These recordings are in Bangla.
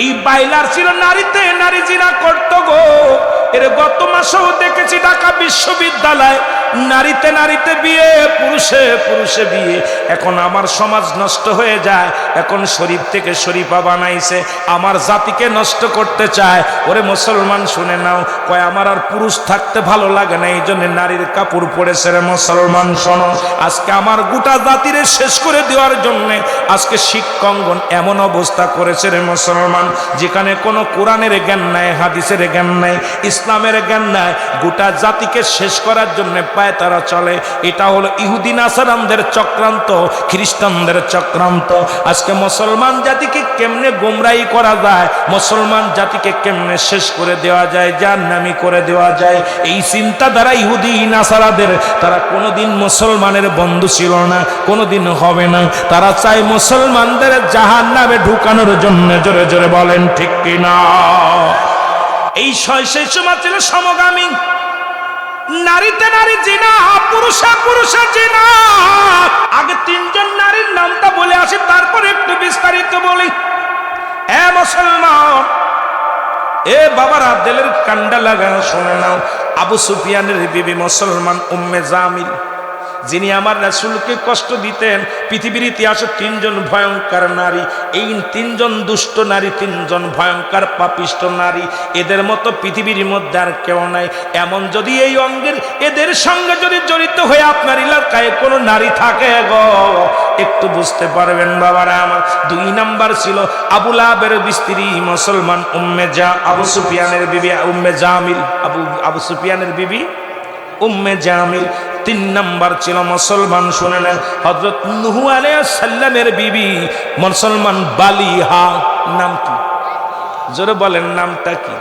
এই বাইলার ছিল নারীতে নারী জিনা করতো গো। এর গত মাসেও দেখেছি ঢাকা বিশ্ববিদ্যালয় নারীতে নারীতে বিয়ে, পুরুষে পুরুষে বিয়ে। এখন আমার সমাজ নষ্ট হয়ে যায়, এখন শরীফ থেকে শরীফা বানাইছে, আমার জাতিকে নষ্ট করতে চায়। ওরে মুসলমান শুনে নাও, কয় আমার আর পুরুষ থাকতে ভালো লাগে না, এই জন্য নারীর কাপড় পরেছে। রে মুসলমান শোনো, আজকে আমার গোটা জাতিরে শেষ করে দেওয়ার জন্য আজকে শিক্ষাঙ্গন এমন অবস্থা করেছে রে মুসলমান, যেখানে কোনো কোরআনের জ্ঞান নাই, হাদিসের জ্ঞান নাই, ইসলামের জ্ঞান নাই। গোটা জাতিকে শেষ করার জন্য পায় তারা চলে। এটা হলো ইহুদি নাসারানদের চক্রান্ত, খ্রিস্টানদের চক্রান্ত। আজকে মুসলমান জাতিকে কেমনে গোমরাহি করা যায়, মুসলমান জাতিকে কেমনে শেষ করে দেওয়া যায়, জাহান্নামী করে দেওয়া যায়, এই চিন্তাধারা ইহুদি নাসারাদের। তারা কোনোদিন মুসলমানের বন্ধু ছিল না, কোনোদিন হবে না। তারা চায় মুসলমানদের জাহান্নামে ঢুকানোর জন্য। জোরে জোরে বলেন ঠিক কিনা? এই সেই সময় ছিল সমগামী, নারীতে নারী জিনা, পুরুষে পুরুষে জিনা। আগে তিনজন নারীর নামটা বলে আসি, তারপরে একটু বিস্তারিত বলি। এ মুসলমান, এ বাবারা, দিলের কান্ডা লাগানো শুনে নাও। আবু সুফিয়ানের বিবি মুসলমান উম্মে জামিল, যিনি আমার রাসূলকে কষ্ট দিতেন। পৃথিবীর ইতিহাসে তিনজন ভয়ঙ্কর নারী, এই তিনজন দুষ্ট নারী, তিনজন ভয়ঙ্কর পাপিষ্ট নারী। এদের মতো পৃথিবীর মধ্যে আর কেউ নাই। এমন যদি এই অঙ্গের এদের সঙ্গে যদি জড়িত হয়ে আপনার এলাকায় কোনো নারী থাকে গো, একটু বুঝতে পারবেন বাবারা আমার। 2 নাম্বার ছিল আবু লাহাবের স্ত্রী মুসলমান আবু সুফিয়ানের বিবি উম্মে জামিল, আবু সুফিয়ানের বিবি উম্মে জামিল। 3 নাম্বার ছিল মুসলমান, শুনে নেন, হযরত নূহ আলাইহিস সালামের বিবি মুসলমান বালিহা। নাম কি? জোরে বলেন, নামটা কি?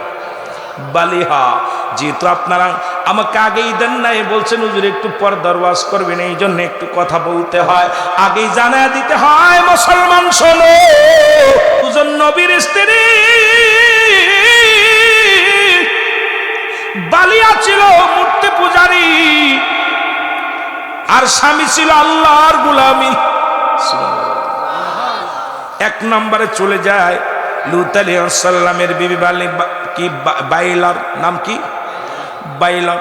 বালিহা। যেহেতু আপনারা আমাকে আগেই দেন নাই, বলছেন হুজুর একটু পর্দার ওয়াজ করবেন, এই জন্য একটু কথা বলতে হয়, আগেই জানায় দিতে হয়। মুসলমান শোনো, দুজন নবীর স্ত্রী বালিয়া ছিল মূর্তি পূজারী, আর স্বামী ছিল আল্লাহর গোলামি। 1 নম্বরে চলে যায় লূত আলাইহিস সালামের বিবি বাইলার। নাম কি? বাইলার।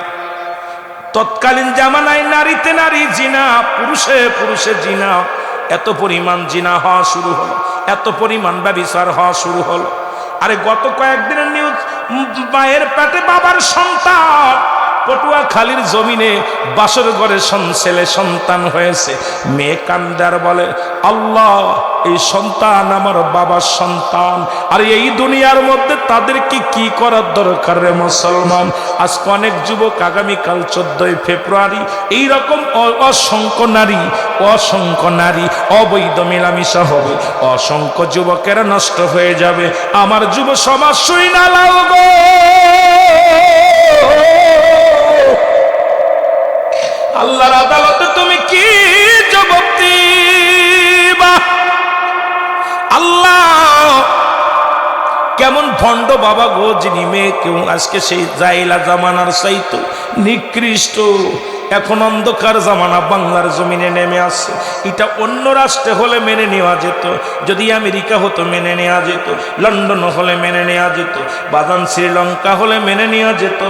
তৎকালীন জামানায় নারীতে নারী জিনা, পুরুষে পুরুষে জিনা, এত পরিমাণ জিনা হওয়া শুরু হলো, এত পরিমাণ ব্যভিচার হওয়া শুরু হলো। আরে গত কয়েকদিনের নিউজ, মায়ের পেটে বাবার সন্তান, পটুয়াখালীর জমিনে বাসর ঘরে ছেলে সন্তান হয়েছে। মেয়ে কান্দার বলে, আল্লাহ, এই সন্তান আমার বাবার সন্তান, আর এই দুনিয়ার মধ্যে তাদেরকে কি করার দরকার রে মুসলমান? আজকে অনেক যুবক, আগামীকাল 14ই ফেব্রুয়ারি এইরকম অসংখ্য নারী অবৈধ মেলামেশা হবে, অসংখ্য যুবকেরা নষ্ট হয়ে যাবে। আমার যুব সমাজ শুই না লাও গো, আল্লাহর আদালতে তুমি কি জবাব দিবা? আল্লাহ কেমন ভণ্ড বাবা গো, যিনি মেয়েকেও আজকে সেই জাইলা জামানার চাইতো নিকৃষ্ট। এখন অন্ধকার জামানা বাংলার জমিনে নেমে আসছে। এটা অন্য রাষ্ট্রে হলে মেনে নেওয়া যেত, যদি আমেরিকা হতো মেনে নেওয়া যেত, লন্ডন হলে মেনে নেওয়া যেত, বাদান শ্রীলঙ্কা হলে মেনে নেওয়া যেত,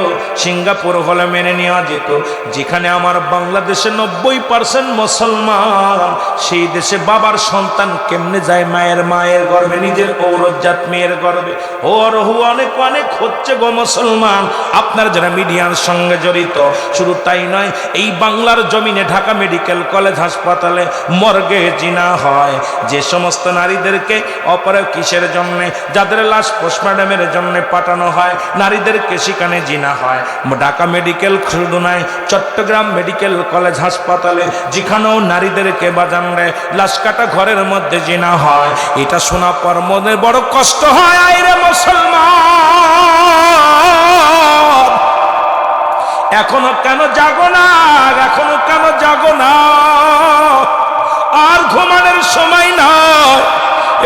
সিঙ্গাপুর হলে মেনে নেওয়া যেত। যেখানে আমার বাংলাদেশে 90% মুসলমান, সেই দেশে বাবার সন্তান কেমনে যায় মায়ের গর্ভে, নিজের ঔরজাত মেয়ের গর্ভে? ওর অনেক অনেক হচ্ছে গো মুসলমান। আপনার যারা মিডিয়ার সঙ্গে জড়িত, শুধু তাই নয়, এই বাংলার জমিনে ঢাকা মেডিকেল কলেজ হাসপাতালে মর্গে জিনা হয়। যে সমস্ত নারীদেরকে অপরে কিসের জন্য, যাদের লাশ পোস্টমর্টমের জন্য পাঠানো হয়, নারীদেরকে সেখানে জিনা হয়। ঢাকা মেডিকেল শুধু নয়, চট্টগ্রাম মেডিকেল কলেজ হাসপাতালে যেখানেও নারীদেরকে বাজান রে লাশ কাটা ঘরের মধ্যে জিনা হয়। এটা শোনা পর মনে বড় কষ্ট হয়। আইরে মুসলমান, এখনো কেন জাগো না? এখনো কেন জাগো না? আর ঘুমানোর সময় নয়,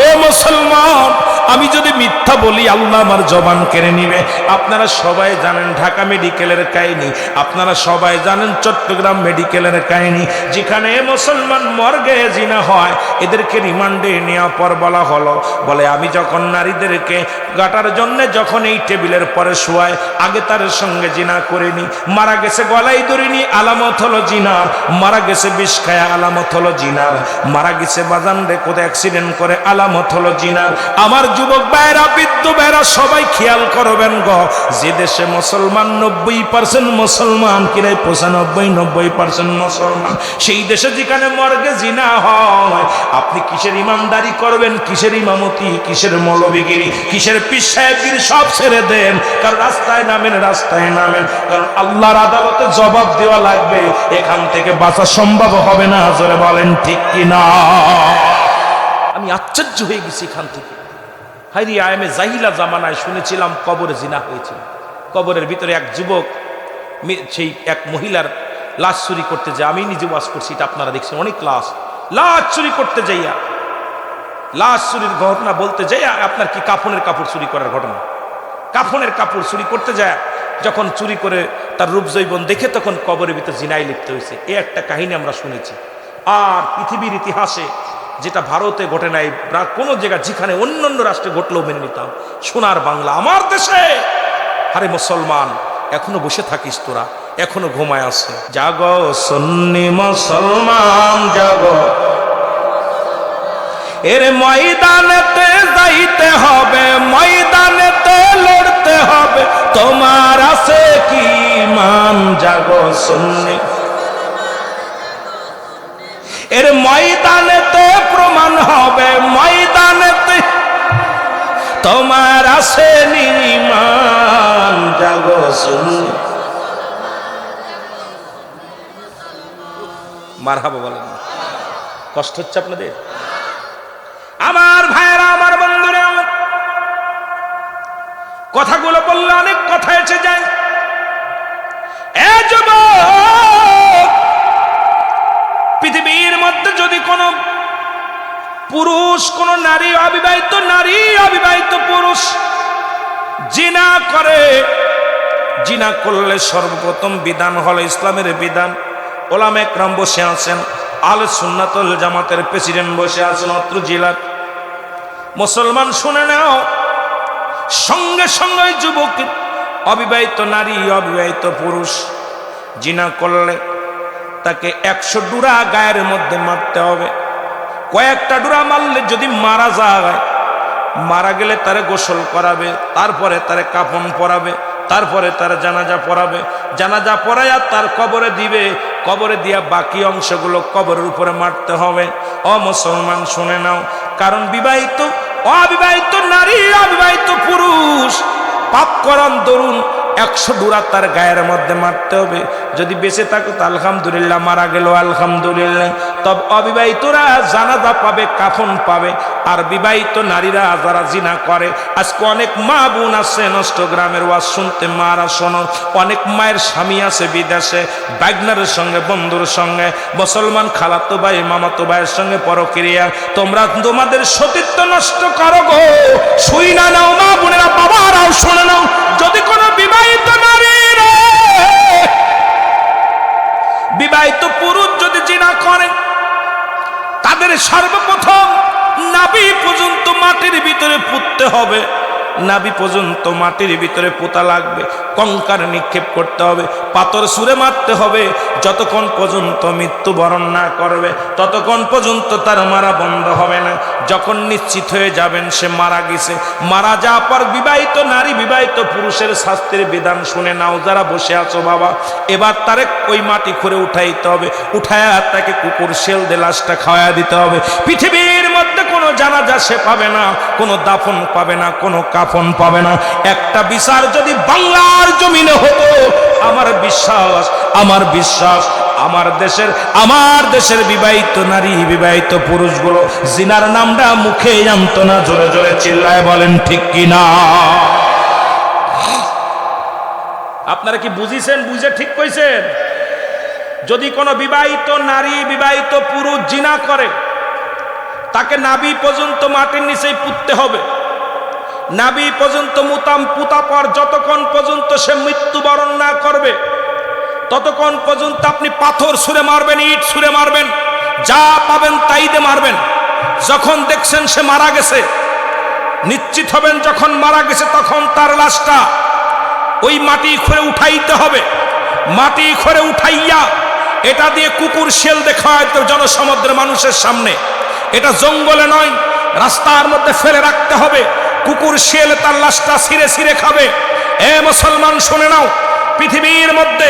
এ মুসলমান, আমি যদি মিথ্যা বলি আল্লাহ আমার জবান কেড়ে নিবে। আপনারা সবাই জানেন ঢাকা মেডিকেলের কাহিনী, আপনারা সবাই জানেন চট্টগ্রাম মেডিকেলের কাহিনী, যেখানে মুসলমান মর্গে জিনা হয়, এদেরকে রিমান্ডে নেওয়ার পর বলা হলো, বলে আমি যখন নারীদেরকে গাটার জন্য যখন এই টেবিলের পরে শোয়ায়, আগে তার সঙ্গে জিনা করিনি, মারা গেছে গলায় ধরিনি, আলামত হলো জিনার, মারা গেছে বিষ খায়া, আলামত হলো জিনার, মারা গেছে বাজান রে কোথাও অ্যাক্সিডেন্ট করে, আলামত হলো জিনার। আমার যুবক ভাইরা, বৃদ্ধ ভাইরা সবাই খেয়াল করবেন গো, যে দেশে মুসলমান 90% মুসলমান, কিরে 95-90% মুসলমান, সেই দেশে যেখানে মর্গে জিনা হয়, আপনি কিসের ইমানদারি করবেন, কিসের ইমামতি, কিসের মৌলবীগিরি, কিসের পীর সাহেবগিরি, সব ছেড়ে দেন। কারণ রাস্তায় নামেন, রাস্তায় নামেন, কারণ আল্লাহর আদালতে জবাব দেওয়া লাগবে, এখান থেকে বাঁচা সম্ভব হবে না। জোরে বলেন ঠিক কিনা? আমি আশ্চর্য হয়ে গেছি এখান থেকে। হাইরি আয়ামে জাহিলা জামানায় শুনেছিলাম কবরে জিনা হয়েছিল। কবরের ভিতরে এক যুবক সেই এক মহিলার লাশ চুরি করতে যায়। আমি নিজে ওয়াজ করছি, এটা আপনারা দেখছেন, অনেক লাশ চুরি করতে যাইয়া, লাশ চুরির ঘটনা বলতে যাইয়া, আপনার কি কাফনের কাপড় চুরি করার ঘটনা, কাফনের কাপড় চুরি করতে যায়, যখন চুরি করে তার রূপ জৈবন দেখে তখন কবরের ভিতরে জিনায় লিপ্ত হয়েছে। এ একটা কাহিনী আমরা শুনেছি। আর পৃথিবীর ইতিহাসে যেটা ভারতে ঘটে নাই, কোনো জায়গা যেখানে অন্য রাষ্ট্রে ঘটলেও মেনে নিতাম, সোনার বাংলা আমার দেশে। আরে মুসলমান, এখনো বসে থাকিস তোরা, এখনো ঘুমায় আছে। জাগো সুন্নি মুসলমান জাগো, এর ময়দানেতে যাইতে হবে, ময়দানেতে লড়তে হবে, তোমার আছে কি মান? জাগো সুন্নি, এর ময়দানেতে প্রমাণ হবে, ময়দানেতে তোমার আছে নিমান। জাগো সুন্নি, মারহাবা বলেন না, কষ্ট হচ্ছে আপনাদের? আমার ভাইরা, আমার বন্ধুরা, আমার কথাগুলো বললে অনেক কথা এসে যায়। এ যুবক, পৃথিবীর মধ্যে যদি কোনো পুরুষ, কোন নারী, অবিবাহিত নারী, অবিবাহিত পুরুষ জিনা করে, জিনা করলে সর্বপ্রথম বিধান হলো ইসলামের বিধান। ওলামা একরাম বসে আছেন, আহলে সুন্নাত ওয়াল জামাতের প্রেসিডেন্ট বসে আছেন অত্র জেলার। মুসলমান শুনে নাও, সঙ্গে সঙ্গে যুবক, অবিবাহিত নারী, অবিবাহিত পুরুষ জিনা করলে তাকে 100 ডুরা গায়ের মধ্যে মারতে হবে। কয়েকটা ডুরা মারলে যদি মারা যায়, মারা গেলে তারে গোসল করাবে, তারপরে তারে কাফন পরাবে, তারপরে তার জানাজা পড়াবে, জানাজা পড়াইয়া তার কবরে দিবে, কবরে দিয়া বাকি অংশগুলো কবরের উপরে মারতে হবে। ও মুসলমান শুনে নাও, কারণ বিবাহিত, অবিবাহিত নারী, অবিবাহিত পুরুষ পাপ করান দরুন 100 ডুরা তার গায়ের মধ্যে মারতে হবে। যদি বেঁচে থাকো তো আলহামদুলিল্লাহ, মারা গেল আলহামদুলিল্লাহ। তবে অবিবাহিতরা জানাজা পাবে, কাফন পাবে। আর বিবাহিত নারীরা যারা জিনা করে, আজকে অনেক মা বোন আছে নষ্ট গ্রামের ওয়াজ শুনতে, মারা শোনো, অনেক মায়ের স্বামী আছে বিদেশে, বাইগনারের সঙ্গে, বন্ধুর সঙ্গে, মুসলমান খালাতো ভাই, মামাতো ভাইয়ের সঙ্গে পরক্রিয়া। তোমরা তোমাদের সতীত্ব নষ্ট করো গো। শুই না নাও মা বোনেরা, বাবারাও শুনে নাও, যদি কোনো বিবাহিত নারী, বিবাহিত পুরুষ যদি জিনা করে, তাদের সর্বপ্রথম নাভি পর্যন্ত মাটির ভিতরে পুঁততে হবে, নাভি পর্যন্ত মাটির ভিতরে পোতা লাগবে, কঙ্কার নিক্ষেপ করতে হবে, পাথর ছুঁড়ে মারতে হবে। যতক্ষণ পর্যন্ত মৃত্যুবরণ না করবে ততক্ষণ পর্যন্ত তার মারা বন্ধ হবে না। যখন নিশ্চিত হয়ে যাবেন সে মারা গেছে, মারা যাওয়ার পর বিবাহিত নারী, বিবাহিত পুরুষের শাস্তির বিধান শুনে নাও যারা বসে আছো বাবা। এবার তারে ওই মাটি খুঁড়ে উঠাইতে হবে, উঠায়া তাকে কুকুর শেল দিয়ে লাশটা খাওয়া দিতে হবে। পৃথিবীর মধ্যে কোনো জানাজা সে পাবে না, কোনো দাফন পাবে না, কোনো কাফন পাবে না। একটা বিচার যদি বাংলার জমিনে হতো, আমার বিশ্বাস, আমার বিশ্বাস, আমার দেশের বিবাহিত নারী, বিবাহিত পুরুষগুলো জিনার নামটা মুখে জানতো না। জোরে জোরে চিল্লায় বলেন ঠিক কিনা? আপনারা কি বুঝিছেন? বুঝে ঠিক কইছেন? যদি কোনো বিবাহিত নারী, বিবাহিত পুরুষ জিনা করে, তাকে নাভি পর্যন্ত মাটির নিচেই পুঁততে হবে। নাভি পর্যন্ত পুঁতা পর যতক্ষণ পর্যন্ত সে মৃত্যুবরণ না করবে ততক্ষণ পর্যন্ত আপনি পাথর ছুঁড়ে মারবেন, ইট ছুঁড়ে মারবেন, যা পাবেন তাই দিয়ে মারবেন। যখন দেখছেন সে মারা গেছে, নিশ্চিত হবেন যখন মারা গেছে, তখন তার লাশটা ওই মাটি খুঁড়ে উঠাইতে হবে। মাটি খুঁড়ে উঠাইয়া এটা দিয়ে কুকুর শেল দেখায় তো জনসমুদ্রের মানুষের সামনে। এটা জঙ্গলে নয়, রাস্তার মধ্যে ফেলে রাখতে হবে। কুকুর শেল তার লাশটা ছিঁড়ে ছিঁড়ে খাবে। এ মুসলমান শুনে নাও, পৃথিবীর মধ্যে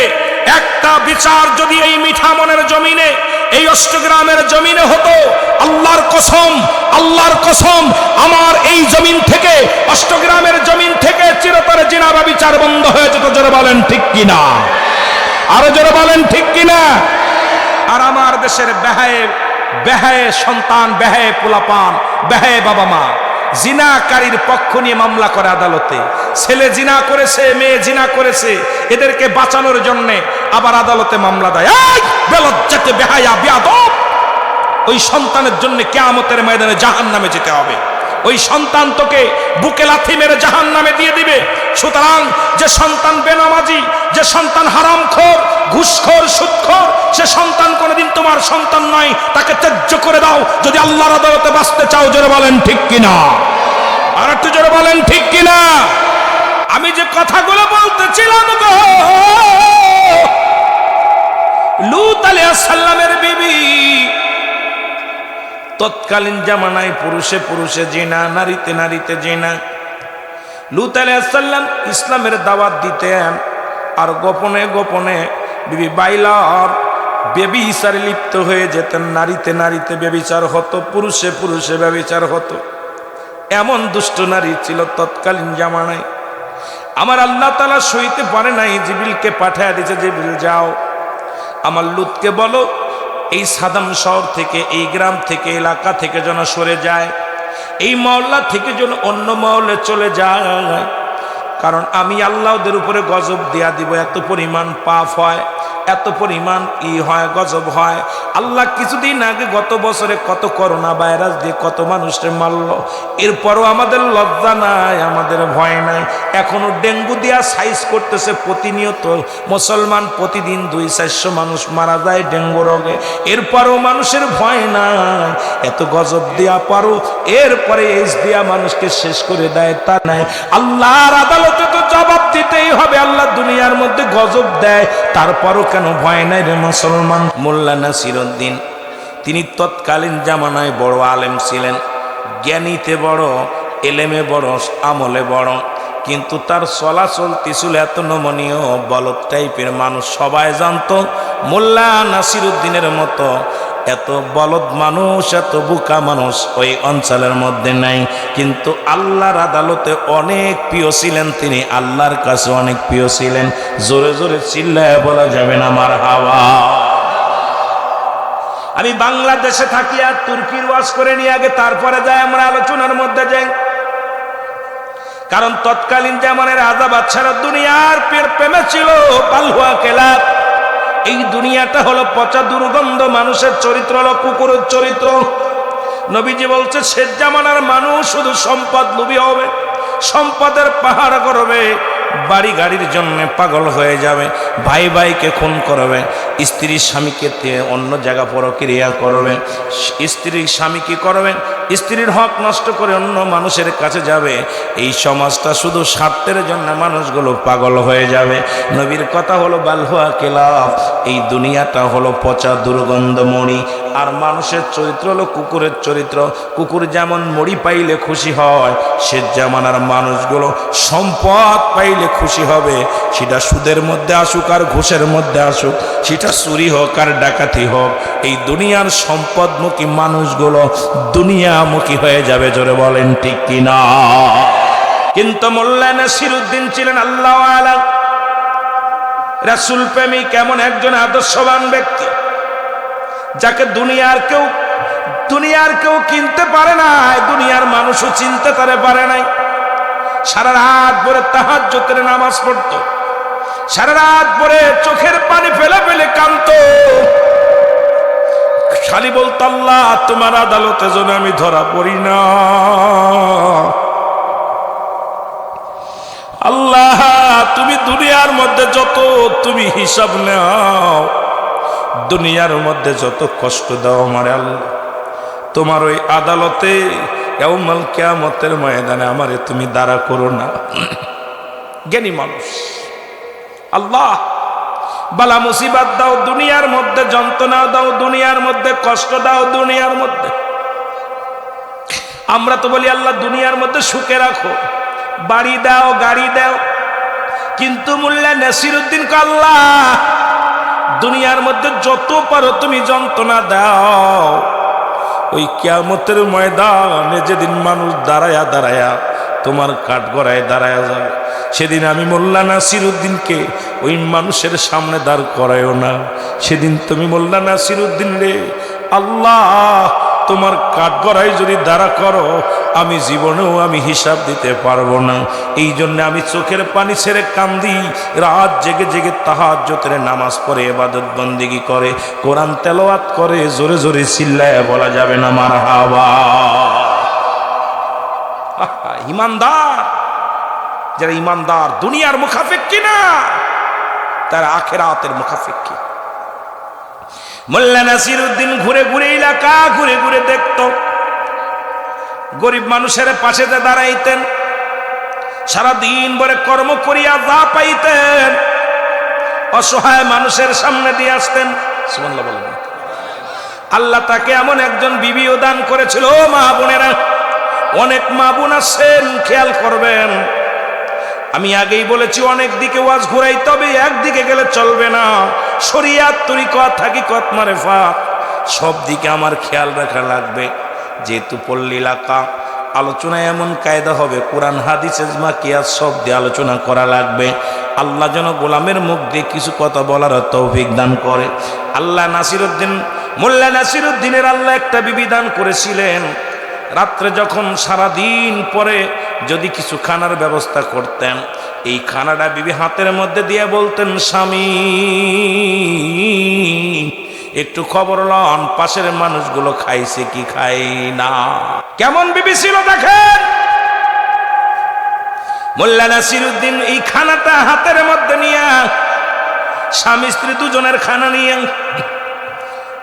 একটা বিচার যদি এই মিঠামনের জমিনে, এই অষ্টগ্রামের জমিনে হতো, আল্লাহর কসম, আল্লাহর কসম, আমার এই জমিন থেকে, অষ্টগ্রামের জমিন থেকে চিরতরে জিনা বা বিচার বন্ধ হয়ে যেত। জোরে বলেন ঠিক কিনা? আরো জোরে বলেন ঠিক কিনা? আর আমার দেশের বেহায়ে সন্তান, বেহায়ে পোলাপান, বেহায়ে বাবা মা জিনাকারীর পক্ষ নিয়ে মামলা করে আদালতে। ছেলে জিনা করেছে, মেয়ে জিনা করেছে, এদেরকে বাঁচানোর জন্য আবার আদালতে মামলা দেয়। এই বেলজ্জাতে বেহায়া বেয়াদব, ওই সন্তানের জন্য কিয়ামতের ময়দানে জাহান্নামে যেতে হবে। ওই সন্তান তোকে বুকে লাথি মেরে জাহান্নামে দিয়ে দিবে। সুতরাং যে সন্তান বেনামাজি, যে সন্তান হারামখোর, ঘুষখোর, সুদখোর, সে সন্তান কোনোদিন তোমার সন্তান নয়। তাকে ত্যায্য করে দাও যদি আল্লাহর আদালতে বাঁচতে চাও। জোরে বলেন ঠিক কিনা? আর একটু জোরে বলেন ঠিক কিনা? আমি যে কথাগুলো বলতেছিলাম গো, লূত আলাইহিস সালামের বিবি, তৎকালীন জামানায় পুরুষে পুরুষে জিনা, নারীতে নারীতে জিনা। লূত আলাইহিস সালাম ইসলামের দাওয়াত দিতেন, আর গোপনে গোপনে বিবি বাইলার ব্যভিচারে লিপ্ত হয়ে যেতেন। নারীতে নারীতে ব্যভিচার হতো, পুরুষে পুরুষে ব্যভিচার হতো। এমন দুষ্ট নারী ছিল তৎকালীন জামানায়। আমার আল্লাহ তাআলা সইতে পারে নাই, জিবরিলকে পাঠিয়ে দিয়েছে, জিবরিল যাও আমার লূতকে বলো এই সাদাম শহর থেকে, এই গ্রাম থেকে, এলাকা থেকে যেন সরে যায়, এই মহল্লা থেকে যেন অন্য মহল্লে চলে যায়। কারণ আমি আল্লাহ ওদের উপরে গজব দেয়া দিব। এত পরিমাণ পাপ হয়, এত পরিমাণ হয়, গজব হয়। আল্লাহ কিছুদিন আগে গত বছরে কত করোনা ভাইরাস দিয়ে কত মানুষকে মারল, এরপরও আমাদের লজ্জা নাই, আমাদের ভয় নাই। এখনো ডেঙ্গু দিয়া সাইজ করতেছে প্রতিনিয়ত। মুসলমান প্রতিদিন 200-400 মানুষ মারা যায় ডেঙ্গু রোগে, এরপরও মানুষের ভয় নাই। এত গজব দেয়া পারো, এরপরে এইচ দিয়া মানুষকে শেষ করে দেয় তা নাই। আল্লাহর আদালতে তো জবাব দিতেই হবে। আল্লাহ দুনিয়ার মধ্যে গজব দেয়, তারপরও কেন ভয় নাই রে মুসলমান? মোল্লা নাসিরউদ্দিন, তিনি তৎকালীন জামানায় বড় আলেম ছিলেন, জ্ঞানীতে বড়, এলেমে বড়, আমলে বড়, কিন্তু তার চলাচলতি ছিল এত নমনীয়, বলদ টাইপের মানুষ। সবাই জানতো মোল্লা নাসিরউদ্দিনের মতো এত বলদ মানুষ, এত বোকা মানুষ ওই অঞ্চলের মধ্যে নাই। কিন্তু আল্লাহর আদালতে অনেক প্রিয় ছিলেন তিনি, আল্লাহর কাছে অনেক প্রিয় ছিলেন। জোরে জোরে চিল্লায় বলা যাবে না মারহাবা। আমি বাংলাদেশে থাকি আর তুর্কির ওয়াজ করে নিয়ে আগে তারপরে যাই আমরা আলোচনার মধ্যে যাই। কারণ তৎকালীন জামানের রাজা বাদশারা দুনিয়ার প্রেমে ছিল পালহুয়া কেলাব। এই দুনিয়াটা হলো পচা দুর্গন্ধ, মানুষের চরিত্র হলো কুকুরের চরিত্র। নবীজি বলছে শেষ জামানার মানুষ শুধু সম্পদ লোভী হবে, সম্পদের পাহাড় করবে, বাড়ি গাড়ির জন্য পাগল হয়ে যাবে, ভাই ভাইকে খুন করবে, স্ত্রী স্বামীকে অন্য জায়গা পরক্রিয়া করবে, স্ত্রী স্বামী কি করবে, স্ত্রীর হক নষ্ট করে অন্য মানুষের কাছে যাবে। এই সমাজটা শুধু স্বার্থের জন্য মানুষগুলো পাগল হয়ে যাবে। নবীর কথা হলো বালহুয়া কেলাফ, এই দুনিয়াটা হলো পচা দুর্গন্ধ মড়ি, আর মানুষের চরিত্র হলো কুকুরের চরিত্র। কুকুর যেমন মড়ি পাইলে খুশি হয়, সে জামানার মানুষগুলো সম্পদ পাইলে খুশি হবে, সেটা সুদের মধ্যে আসুক আর ঘুষের মধ্যে আসুক, সেটা চুরি হোক আর ডাকাতি হোক, এই দুনিয়ার সম্পদমুখী মানুষগুলো দুনিয়ামুখী হয়ে যাবে। জোরে বলেন ঠিক কিনা? কিন্তু মোল্লা নাসিরউদ্দিন ছিলেন আল্লাহ আলা, রাসূল প্রেমিক, এমন একজন আদর্শবান ব্যক্তি যাকে দুনিয়ার কেউ কিনতে পারে না, দুনিয়ার মানুষও চিনতে পারে নাই। সারা রাত ভরে তাহাজ্জুদের নামাজ পড়তো, সারা রাত ভরে চোখের পানি ফেলে ফেলে কাঁদতো, খালি বলতো আল্লাহ তোমার আদালতে যেন আমি ধরা পড়ি না। আল্লাহ তুমি দুনিয়ার মধ্যে যত তুমি হিসাব নাও, দুনিয়ার মধ্যে যত কষ্ট দাও আমারে আল্লাহ, তোমার ওই আদালতে ইয়াউমাল কিয়ামতের ময়দানে আমারে তুমি দাঁড়া করো না। জ্ঞানী মানুষ, আল্লাহ বালা মুসিবত দাও দুনিয়ার মধ্যে, যন্ত্রণা দাও দুনিয়ার মধ্যে, কষ্ট দাও দুনিয়ার মধ্যে। আমরা তো বলি আল্লাহ দুনিয়ার মধ্যে সুখে রাখো, বাড়ি দাও গাড়ি দাও, কিন্তু মোল্লা নাসিরউদ্দিন কে আল্লাহ দুনিয়ার মধ্যে যত পারো তুমি যন্ত্রণা দাও, ওই কিয়ামতের ময়দানে যেদিন মানুষ দাঁড়ায়া দাঁড়ায়া তোমার কাঠগড়ায় দাঁড়ায়া যাবে, সেদিন আমি মোল্লা নাসিরউদ্দিনকে ওই মানুষের সামনে দাঁড় করায়ও না। সেদিন তুমি মোল্লা নাসিরউদ্দিন রে আল্লাহ তোমার কাঠগড়ায় যদি দাঁড়া করো, আমি জীবনেও আমি হিসাব দিতে পারবো না। এই জন্য আমি চোখের পানি ছেড়ে কান্দি, রাত জেগে জেগে তাহাজ্জুদের নামাজ পড়ে ইবাদত বন্দেগী করে, কোরআন তেলাওয়াত করে, জোরে জোরে চিল্লায় বলা যাবে না মারহাবা। ইমানদার যারা ইমানদার দুনিয়ার মুখাফেক্কি না, তারা আখিরাতের মুখাফেক্কি। মোল্লা নাসিরউদ্দিন ঘুরে ঘুরে এলাকা ঘুরে ঘুরে দেখত, গরিব মানুষের পাশে দাঁড়াইতেন, সারাদিন ভরে কর্ম করিয়া যা পাইতেন অসহায় মানুষের সামনে দিয়ে আসতেন। সুবহানাল্লাহ বলেন। আল্লাহ তাকে এমন একজন বিবিও দান করেছিল। মা বোনেরা, অনেক মা বোন আছেন, খেয়াল করবেন, আমি আগেই বলেছি অনেক দিকে ওয়াজ ঘুরাইতে হবে, একদিকে গেলে চলবে না। শরিয়াত তরিকত হাকিকত মারেফাত সব দিকে আমার খেয়াল রাখা লাগবে। যেহেতু পল্লী এলাকা, আলোচনায় এমন কায়দা হবে কোরআন হাদিস ইজমা কিয়াস সব দিয়ে আলোচনা করা লাগবে। আল্লাহ যেন গোলামের মুখ দিয়ে কিছু কথা বলার তৌফিক দান করে। আল্লাহ নাসিরউদ্দিন মোল্লা নাসিরউদ্দিনের আল্লাহ একটা বিবি দান করেছিলেন। রাত্রে যখন সারাদিন পরে যদি কিছু খানার ব্যবস্থা করতেন, এই খানাটা বিবি হাতের মধ্যে দিয়ে বলতেন, স্বামী একটু খবর লন পাশের মানুষগুলো খাইছে কি খাই না। কেমন বিবি ছিল দেখেন। মোল্লা নাসিরউদ্দিন এই খানাটা হাতের মধ্যে নিয়ে, স্বামী স্ত্রী দুজনের খানা নিয়ে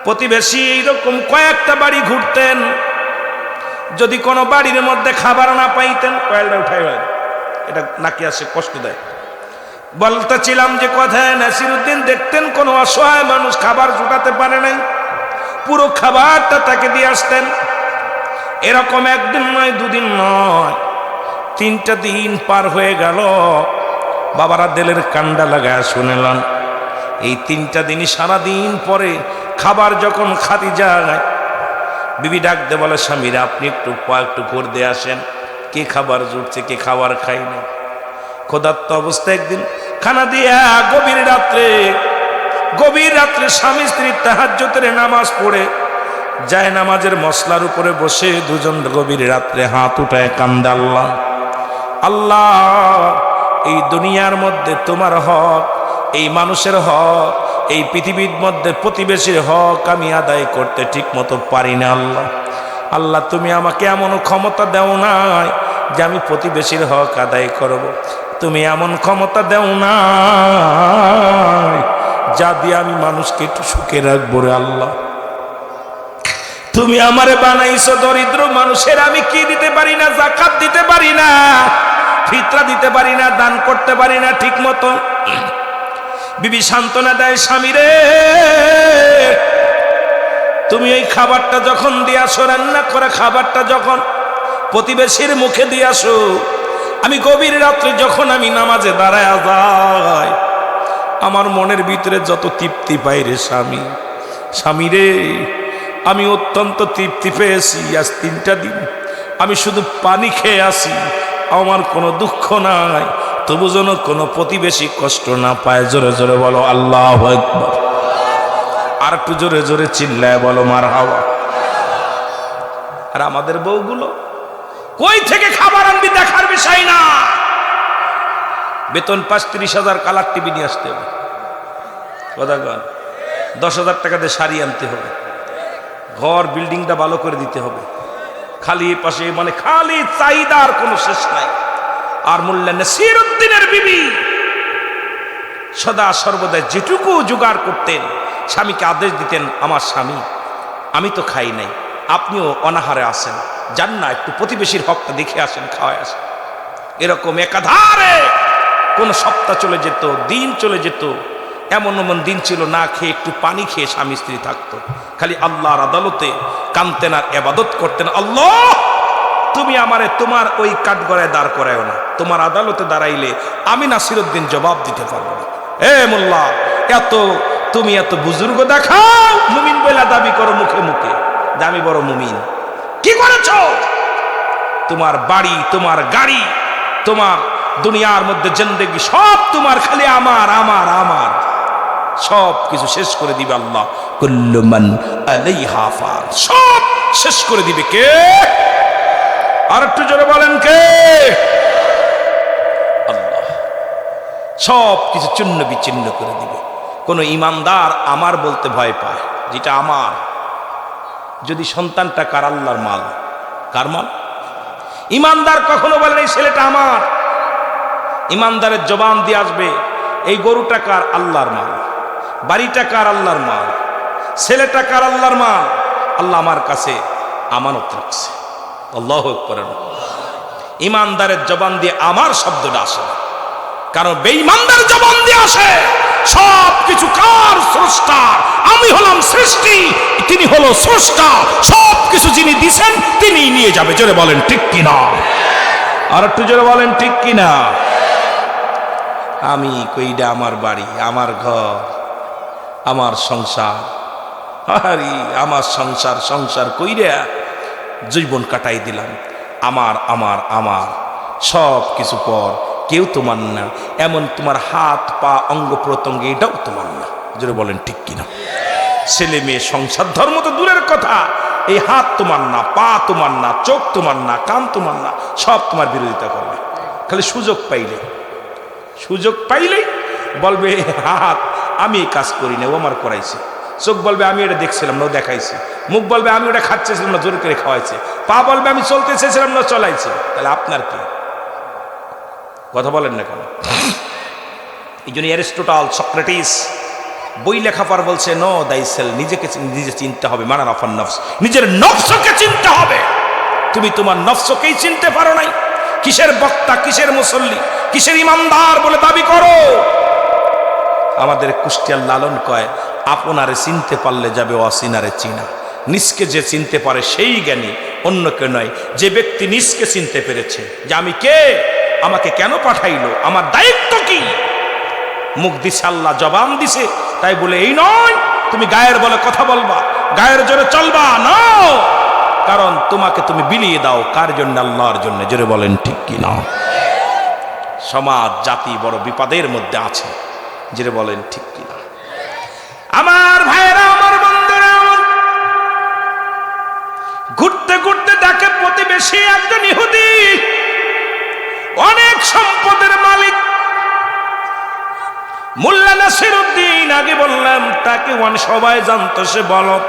প্রতিবেশী এইরকম কয়েকটা বাড়ি ঘুরতেন। যদি কোনো বাড়ির মধ্যে খাবার না পাইতেন, কয়েলটা উঠাই হয়, এটা নাকি আসে কষ্ট দেয়। বলতেছিলাম যে কথায় নাসিরউদ্দিন দেখতেন কোনো অসহায় মানুষ খাবার জোটাতে পারে নাই, পুরো খাবারটা তাকে দিয়ে আসতেন। এরকম একদিন নয়, দুদিন নয়, 3টা দিন পার হয়ে গেল। বাবারা দিলের কান্ডা লাগায় শুনেলাম, এই 3টা দিনই সারাদিন পরে খাবার যখন খাতি যায়, বিবি ডাক দে বলে, স্বামীরা আপনি একটু ঘুর দিয়ে আসেন, কে খাবার জুটছে, কে খাবার খাই না। ক্ষুধার্ত অবস্থায় একদিন খানা দিয়া গভীর রাত্রে স্বামী স্ত্রী তাহাজ্জুদের নামাজ পড়ে যায় নামাজের মসলার উপরে বসে দুজন গভীর রাত্রে হাত উঠায় কান্দে, আল্লাহ আল্লাহ এই দুনিয়ার মধ্যে তোমার হক, এই মানুষের হক, এই পৃথিবীর মধ্যে প্রতিবেশীর হক আমি আদায় করতে ঠিক মতো পারি না। আল্লাহ আল্লাহ তুমি আমাকে এমন ক্ষমতা দেও নাই যে আমি প্রতিবেশীর হক আদায় করব। তুমি এমন ক্ষমতা দেও নাই যা দিয়ে আমি মানুষকে একটু সুখে রাখবো রে আল্লাহ। তুমি আমারে বানাইছো দরিদ্র মানুষের, আমি কি দিতে পারি না, যাকাত দিতে পারি না, ফিতরা দিতে পারি না, দান করতে পারি না ঠিক মতো। বিবি সান্ত্বনা দেয়, স্বামী রে তুমি এই খাবারটা যখন দিয়াছো, রান্না করে খাবারটা যখন প্রতিবেশীর মুখে দিয়াছো, আমি গভীর রাত্রে যখন আমি নামাজে দাঁড়ায় যাই, আমার মনের ভিতরে যত তৃপ্তি পাই রে স্বামী, স্বামী রে আমি অত্যন্ত তৃপ্তি পেয়েছি। আজ 3টা দিন আমি শুধু পানি খেয়ে আসি, আমার কোনো দুঃখ নাই, তবু যেন কোনো প্রতিবেশী কষ্ট না পায়। জোরে জোরে বলো আল্লাহু আকবার। আর একটু জোরে জোরে চিল্লায় বলো মারহাবা। আর আমাদের বউগুলো কই থেকে খাবার আনবি দেখার বিষয় না, বেতন 35,000 কালার টিভি নিয়ে আসতে হবে, কথা কন 10,000 টাকা দিয়ে শাড়ি আনতে হবে, ঘর বিল্ডিংটা ভালো করে দিতে হবে। খালি পাশে মানে খালি চাহিদার কোনো শেষ নাই। আর মোল্লা নাসিরউদ্দিনের বিবি সদা সর্বদা যেটুকু জোগাড় করতেন, স্বামীকে আদেশ দিতেন, আমার স্বামী আমি তো খাই নাই, আপনিও অনাহারে আসেন, যান না একটু প্রতিবেশীর হকটা দেখে আসেন, খাওয়ায় আসেন। এরকম একাধারে কোন সপ্তাহ চলে যেত, দিন চলে যেত। এমন এমন দিন ছিল না খেয়ে একটু পানি খেয়ে স্বামী স্ত্রী থাকতো, খালি আল্লাহর আদালতে কানতেন আর ইবাদত করতেন। আল্লাহ তুমি আমারে তোমার ওই কাঠগড়ায় দাঁড় করায়ও না, তোমার আদালতে দাঁড়াইলে আমি নাসিরউদ্দিন জবাব দিতে পারবো না। এ মোল্লা, তুমি এত বুজুর্গ দেখাও, মুমিন বলে দাবি করো মুখে মুখে, দামি বড় মুমিন, কি করেছো? তোমার বাড়ি, তোমার গাড়ি, তোমার দুনিয়ার মধ্যে জিন্দেগি সব তোমার, খালি আমার আমার আমার, সব কিছু শেষ করে দিবে আল্লাহ। কুল্লু মান আলাইহা ফান, সব শেষ করে দিবে কে? আর একটু জোরে বলেন কে? আল্লাহ। সব কিছু চূর্ণ বিচ্ছিন্ন করে দিবে। কোন ইমানদার আমার বলতে ভয় পায়, যেটা আমার। যদি সন্তানটা কার? আল্লাহর মাল। কার মাল? ইমানদার কখনো বলেন এই ছেলেটা আমার। ইমানদারের জবান দিয়ে আসবে এই গরুটা কার? আল্লাহর মাল। বাড়িটা কার? আল্লাহর মাল। ছেলেটা কার? আল্লাহর মাল। আল্লাহ আমার কাছে আমানত রাখছে। আল্লাহু আকবার। ইমানদারের জবান দিয়ে আমার শব্দটা আসে, কারণ বেঈমানদার জবান দিয়ে আসে সব কিছু কার? স্রষ্টার। আমি হলাম সৃষ্টি, তিনি হলো স্রষ্টা। সব কিছু যিনি দিছেন তিনি নিয়ে যাবে। জোরে বলেন ঠিক কিনা? আর একটু জোরে বলেন ঠিক কিনা? আমি কইডা আমার বাড়ি, আমার ঘর, আমার সংসার, আরে আমার সংসার সংসার কইরা জীবন কাটাই দিলাম। আমার আমার আমার সব কিছু পর, কেউ তোমার না। এমন তোমার হাত পা অঙ্গ প্রত্যঙ্গ এটাও তোমার না। জোরে বলেন ঠিক কিনা? ছেলে মেয়ে সংসার ধর্ম তো দূরের কথা, এই হাত তোমার না, পা তোমার না, চোখ তোমার না, কান তোমার না, সব তোমার বিরোধিতা করবে। খালি সুযোগ পাইলেই বলবে হাত আমি এই কাজ করি না, ও আমার করাইছে। চোখ বলবে আমি এটা দেখছিলাম না, ও দেখাইছে। মুখ বলবে আমি ওটা খাচ্ছেছিলাম না, জোর করে খাওয়াইছে। পা বলবে আমি চলতে চেয়েছিলাম না, চলাইছে। তাহলে আপনার কি? কথা বলেন না কেন? এই জন্য অ্যারিস্টটল, সক্রেটিস বই লেখা পর বলছে নো দাই সেল, নিজেকে নিজে চিনতে হবে। মানা নফার নফস, নিজের নফসকে চিনতে হবে। তুমি তোমার নফসকেই চিনতে পারো নাই। কিসের বক্তা, কিসের মুসল্লি, কিসের ইমানদার বলে দাবি করো? আমাদের কুষ্টিয়ার লালন কয় আপনারে চিনতে পারলে যাবে অচিনারে চিনা। নিজকে যে চিনতে পারে সেই জ্ঞানী, অন্য কেউ নয়। যে ব্যক্তি নিজকে চিনতে পেরেছে যে আমি কে, আমাকে কেন পাঠাইলো, আমার দায়িত্ব কি, মুখ দিছে আল্লাহ, জবান দিছে, তাই বলে এই নয় তুমি গায়ের বলে কথা বলবা, গায়ের জোরে চলবা না। কারণ তোমাকে তুমি বিলিয়ে দাও কার জন্য? আল্লাহর জন্য। জোরে বলেন ঠিক কি না? সমাজ জাতি বড় বিপদের মধ্যে আছে। জোরে বলেন ঠিক কি না? আমার ভাইরা, আমার বন্ধুরা, ঘুরতে ঘুরতে দেখে প্রতিবেশী একজন ইহুদি, অনেক সম্পদের মালিক। মোল্লা নাসিরউদ্দিন, আগে বললাম তাকে সবাই জানতো সে বলদ,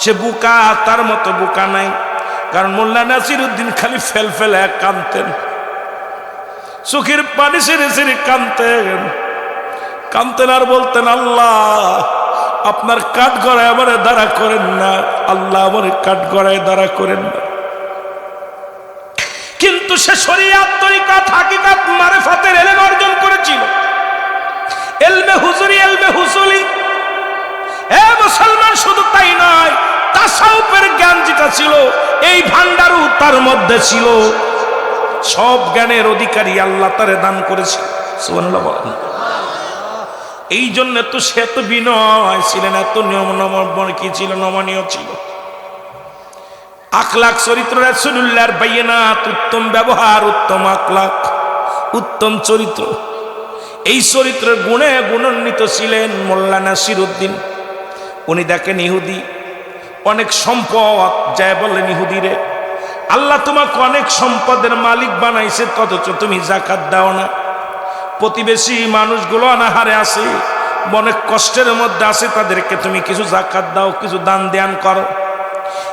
সে বুকা, তার মতো বুকা নাই। কারণ মোল্লা নাসিরউদ্দিন খালি ফেলফেলে কাঁদতেন, চোখের পানি সেরে সেরে কাঁদতেন আর বলতেন আল্লাহ আপনার কাঠ গড়ায় আমার দাঁড়া করেন না, আল্লাহ আমার কাঠ গড়ায় দাঁড়া করেন না। কিন্তু সে শরিয়াত, তরিকাত, হাকিকাত, মারিফাতের ইলম অর্জন করেছিল। ইলমে হুজুরি, ইলমে হুসুলি। এ মুসলমান, শুধু তাই নয়, তাসাউফের জ্ঞান যেটা ছিল এই ভান্ডারও তার মধ্যে ছিল। সব জ্ঞানের অধিকারী আল্লাহ তারে দান করেছে। সুবহানাল্লাহ বলেন। এই জন্য তো সে এত বিনয় ছিলেন, এত নিয়ম কি ছিল, নমনীয় ছিল। আখলাক চরিত্র রাসূলুল্লাহর বাইনাত, উত্তম ব্যবহার, উত্তম আখলাক, উত্তম চরিত্র। এই চরিত্রের গুণে গুণান্বিত ছিলেন মোল্লা নাসিরউদ্দিন। উনি দেখেন ইহুদি, অনেক সম্পদ, যায় বললেন ইহুদিরে আল্লাহ তোমাকে অনেক সম্পদের মালিক বানাইছে, অথচ তুমি যাকাত দাও না। প্রতিবেশী মানুষগুলো অনাহারে আছে, অনেক কষ্টের মধ্যে আছে, তাদেরকে তুমি কিছু যাকাত দাও, কিছু দান ধ্যান করো।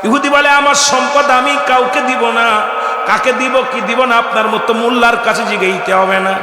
ইহুদি বলে আমার সম্পদ আমি কাউকে দিব না। কাকে দিব কি দিব না আপনার মতো মোল্লার কাছে জিগাইতে হবে না।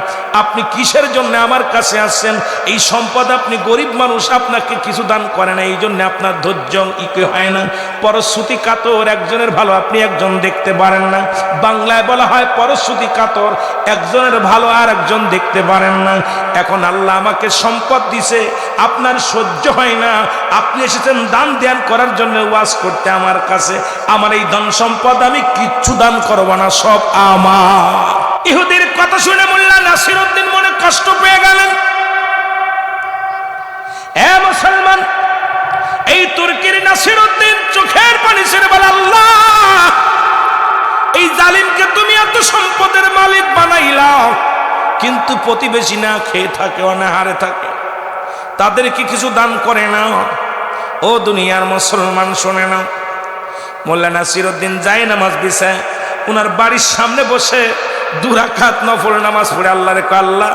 আপনি কিসের জন্য আমার কাছে আসছেন? এই সম্পদ আপনি গরিব মানুষ, আপনাকে কিছু দান করে না, এই জন্য আপনার ধৈর্য ইকে হয় না। পরশ্রুতি কাতর একজনের ভালো আপনি একজন দেখতে পারেন না। বাংলায় বলা হয় পরশ্রুতি কাতর, একজনের ভালো আর একজন দেখতে পারেন না। এখন আল্লাহ আমাকে সম্পদ দিছে, আপনার সহ্য হয় না, আপনি এসেছেন দান ধ্যান করার জন্য, ওয়াজ করতে আমার কাছে। আমার এই ধন সম্পদ আমি কিচ্ছু দান করব না, সব আমার। ইহুদির কথা শুনে মোল্লা নাসিরউদ্দিন মনে কষ্ট পেয়ে গেলেন। এ মুসলমান, এই তুর্কির নাসিরউদ্দিন চোখের পানি ছেড়ে বলে আল্লাহ, এই জালিমকে তুমি এত সম্পদের মালিক বানাইলাও, কিন্তু প্রতিবেশী না খেয়ে থাকে, অনাহারে থাকে, তাদেরকে কিছু দান করে না। ও দুনিয়ার মুসলমান শোনে না, মোল্লা নাসিরউদ্দিন যায় নামাজ বিছায় ওনার বাড়ির সামনে বসে 2 রাকাত নফল নামাজ পড়ে আল্লাহ রে, আল্লাহ